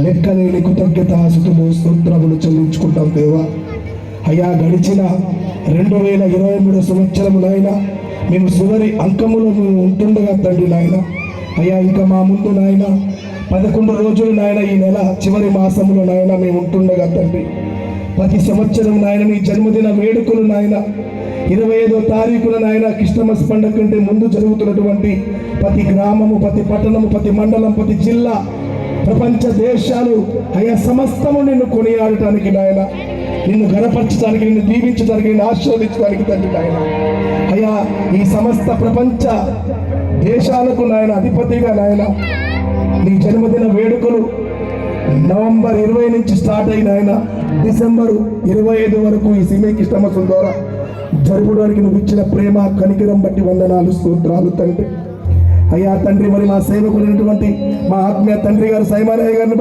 లెక్కలేని కృతజ్ఞతాస్తుతులు స్తోత్రములు చెల్లించుకుంటాం దేవా. అయ్యా, గడిచిన 2023 సంవత్సరము నాయన మేము చివరి అంకములో మేము ఉంటుండగా తండ్రి నాయన. అయ్యా, ఇంకా మా ముందు నాయన 11 రోజులు నాయన, ఈ నెల చివరి మాసములో నాయన మేము ఉంటుండగా తండ్రి. ప్రతి సంవత్సరం నాయన నీ జన్మదిన వేడుకలు నాయన 25వ తారీఖున నాయన క్రిస్టమస్ పండుగ కంటే ముందు జరుగుతున్నటువంటి ప్రతి గ్రామము, ప్రతి పట్టణము, ప్రతి మండలం, ప్రతి జిల్లా, ప్రపంచ దేశాలు అయ్యా సమస్తము నిన్ను కొనియాడటానికి నాయన, నిన్ను గణపరచడానికి, నిన్ను దీవించడానికి, నిన్ను ఆశీర్వదించడానికి తండ్రి నాయన. అయ్యా, ఈ సమస్త ప్రపంచ దేశాలకు నాయన అధిపతిగా నాయన నీ జన్మదిన వేడుకలు నవంబర్ 20 నుంచి స్టార్ట్ అయిన ఆయన డిసెంబర్ 25 వరకు ఈ సిమే క్రిస్టమస్ ద్వారా జరపడానికి నువ్వు ఇచ్చిన ప్రేమ కనికరం బట్టి వందనాలు, స్తోత్రాలు తండ్రి. అయ్యా తండ్రి, మరి మా సేవకుడైనటువంటి మా ఆత్మీయ తండ్రి గారు సైమానయ్య గారిని